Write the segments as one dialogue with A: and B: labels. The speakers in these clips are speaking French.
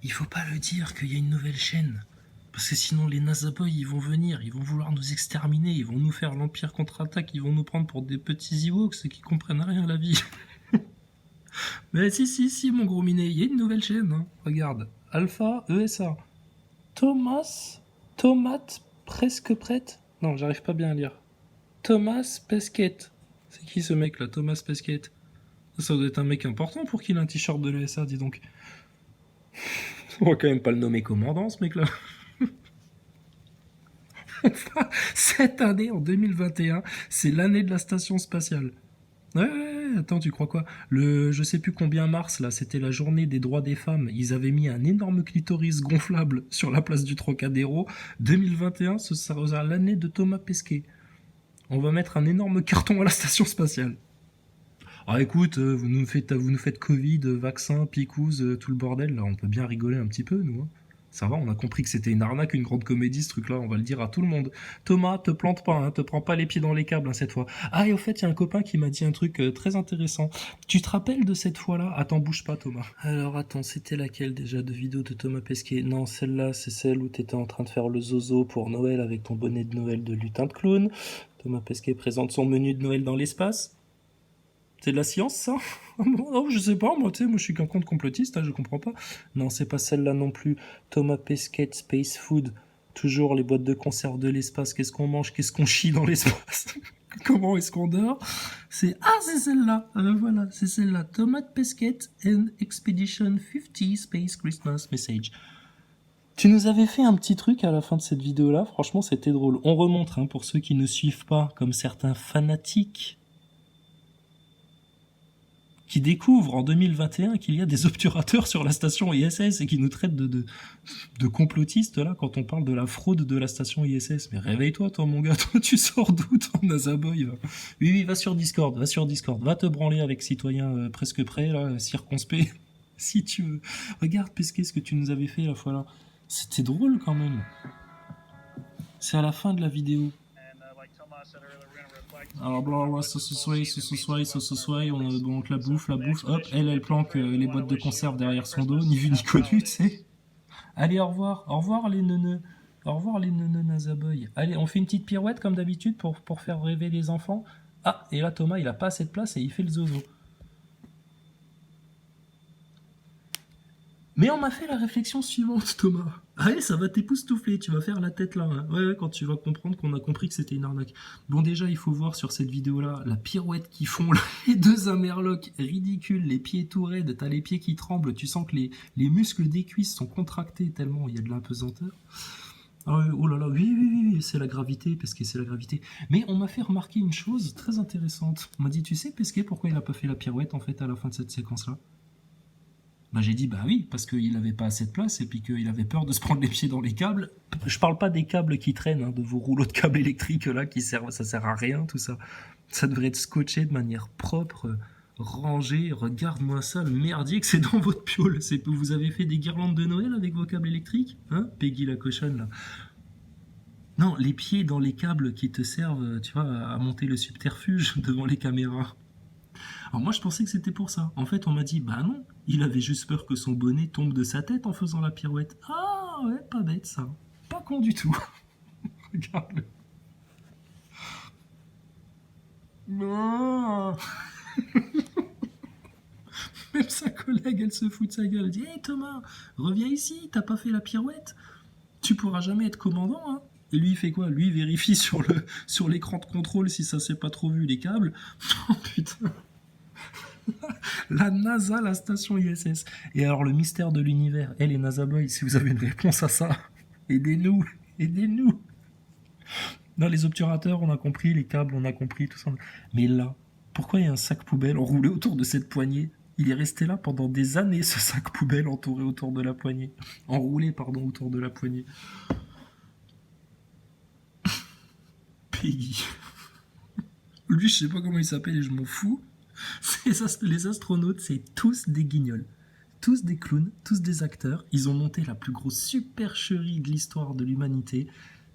A: il faut pas le dire qu'il y a une nouvelle chaîne. Parce que sinon les NASA Boys ils vont venir, ils vont vouloir nous exterminer, ils vont nous faire l'Empire contre-attaque, ils vont nous prendre pour des petits Ewoks qui comprennent rien à la vie. Mais si mon gros minet, il y a une nouvelle chaîne, hein. Regarde, Alpha ESA. Tomate presque prête. Non, j'arrive pas bien à lire. Thomas Pesquet. C'est qui ce mec là, Thomas Pesquet? Ça doit être un mec important pour qu'il ait un t-shirt de l'ESA, dis donc. On va quand même pas le nommer commandant ce mec là. Enfin, cette année, en 2021, c'est l'année de la station spatiale. Ouais, attends, tu crois quoi? Je sais plus combien mars, là, c'était la journée des droits des femmes. Ils avaient mis un énorme clitoris gonflable sur la place du Trocadéro. 2021, ce sera l'année de Thomas Pesquet. On va mettre un énorme carton à la station spatiale. Ah écoute, vous nous faites Covid, vaccin, picouse, tout le bordel, là, on peut bien rigoler un petit peu, nous. Hein. Ça va, on a compris que c'était une arnaque, une grande comédie, ce truc-là, on va le dire à tout le monde. Thomas, te plante pas, hein, te prends pas les pieds dans les câbles, hein, cette fois. Ah, et au fait, il y a un copain qui m'a dit un truc très intéressant. Tu te rappelles de cette fois-là? Attends, bouge pas, Thomas. Alors, attends, c'était laquelle déjà de vidéo de Thomas Pesquet? Non, celle-là, c'est celle où t'étais en train de faire le zozo pour Noël avec ton bonnet de Noël de lutin de clown. Thomas Pesquet présente son menu de Noël dans l'espace. C'est de la science, ça? Non, je sais pas, moi, tu sais, moi, je suis qu'un compte complotiste, hein, je comprends pas. Non, c'est pas celle-là non plus. Thomas Pesquet, Space Food. Toujours les boîtes de conserve de l'espace. Qu'est-ce qu'on mange? Qu'est-ce qu'on chie dans l'espace? Comment est-ce qu'on dort? c'est celle-là. Voilà, c'est celle-là. Thomas Pesquet and Expedition 50 Space Christmas Message. Tu nous avais fait un petit truc à la fin de cette vidéo-là. Franchement, c'était drôle. On remonte, hein, pour ceux qui ne suivent pas, comme certains fanatiques qui découvre en 2021 qu'il y a des obturateurs sur la station ISS et qui nous traitent de complotistes là quand on parle de la fraude de la station ISS. Mais réveille-toi toi mon gars, toi tu sors d'où toi NASA Boy? Oui, va sur Discord, va te branler avec citoyen presque prêt là, circonspect, si tu veux. Regarde Pesquet ce que tu nous avais fait la fois là. C'était drôle quand même. C'est à la fin de la vidéo. Alors blah, ce soir, on la bouffe, hop, elle planque les boîtes de conserve derrière son dos, ni vu ni connu, tu sais. Allez, au revoir les neuneux, NASA Boy. Allez, on fait une petite pirouette comme d'habitude pour faire rêver les enfants. Ah, et là Thomas, il a pas assez de place et il fait le zozo. Mais on m'a fait la réflexion suivante, Thomas. Allez, ça va t'époustoufler, tu vas faire la tête là. Hein. Ouais, quand tu vas comprendre qu'on a compris que c'était une arnaque. Bon, déjà, il faut voir sur cette vidéo-là la pirouette qu'ils font, là, les deux amerlocs ridicules, les pieds tout raides, t'as les pieds qui tremblent, tu sens que les muscles des cuisses sont contractés tellement il y a de l'impesanteur. Ah, oh là là, oui, c'est la gravité, Pesquet, c'est la gravité. Mais on m'a fait remarquer une chose très intéressante. On m'a dit, tu sais, Pesquet, pourquoi il a pas fait la pirouette, en fait, à la fin de cette séquence-là? Bah j'ai dit bah oui, parce qu'il avait pas assez de place et puis qu'il avait peur de se prendre les pieds dans les câbles. Je parle pas des câbles qui traînent, hein, de vos rouleaux de câbles électriques là qui servent, ça sert à rien tout ça. Ça devrait être scotché de manière propre, rangé. Regarde-moi ça, le merdier que c'est dans votre piole. C'est que vous avez fait des guirlandes de Noël avec vos câbles électriques, hein, Peggy la cochonne là. Non, les pieds dans les câbles qui te servent, tu vois, à monter le subterfuge devant les caméras. Alors moi je pensais que c'était pour ça. En fait on m'a dit bah non, il avait juste peur que son bonnet tombe de sa tête en faisant la pirouette. Ah ouais, pas bête ça. Pas con du tout. Regarde-le. Non. Même sa collègue elle se fout de sa gueule. Elle dit hé hey, Thomas, reviens ici, t'as pas fait la pirouette. Tu pourras jamais être commandant hein. Et lui il fait quoi? Lui il vérifie sur l'écran de contrôle si ça s'est pas trop vu les câbles. Oh putain. La NASA, la station ISS. Et alors le mystère de l'univers, les NASA Boys, si vous avez une réponse à ça, aidez-nous. Non, les obturateurs, on a compris, les câbles, on a compris, tout ça. Mais là, pourquoi il y a un sac poubelle enroulé autour de cette poignée? Il est resté là pendant des années, ce sac poubelle entouré autour de la poignée. Enroulé, pardon, autour de la poignée. Peggy. Lui, je sais pas comment il s'appelle et je m'en fous. Les astronautes, c'est tous des guignols. Tous des clowns, tous des acteurs. Ils ont monté la plus grosse supercherie de l'histoire de l'humanité.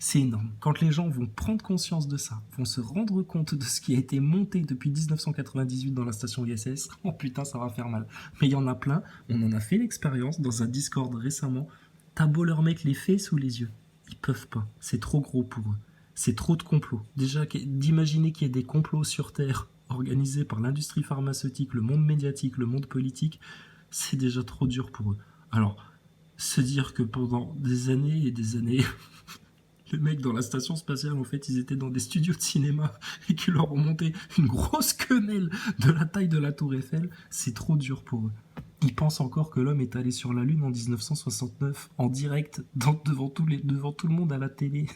A: C'est énorme. Quand les gens vont prendre conscience de ça, vont se rendre compte de ce qui a été monté depuis 1998 dans la station ISS, oh putain, ça va faire mal. Mais il y en a plein, on en a fait l'expérience dans un Discord récemment. T'as beau leur mettre les faits sous les yeux, ils peuvent pas. C'est trop gros pour eux. C'est trop de complots. Déjà, d'imaginer qu'il y ait des complots sur Terre organisés par l'industrie pharmaceutique, le monde médiatique, le monde politique, c'est déjà trop dur pour eux. Alors, se dire que pendant des années et des années, les mecs dans la station spatiale, en fait, ils étaient dans des studios de cinéma et qu'ils leur ont monté une grosse quenelle de la taille de la Tour Eiffel, c'est trop dur pour eux. Ils pensent encore que l'homme est allé sur la Lune en 1969, en direct, devant tout le monde à la télé.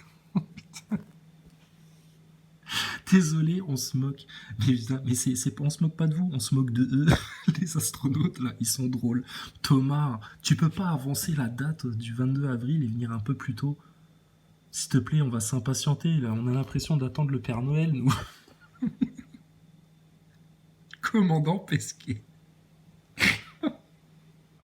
A: Désolé, on se moque. Mais, putain, mais on se moque pas de vous, on se moque de eux. Les astronautes, là, ils sont drôles. Thomas, tu peux pas avancer la date du 22 avril et venir un peu plus tôt? S'il te plaît, on va s'impatienter, là. On a l'impression d'attendre le Père Noël, nous. Commandant Pesquet.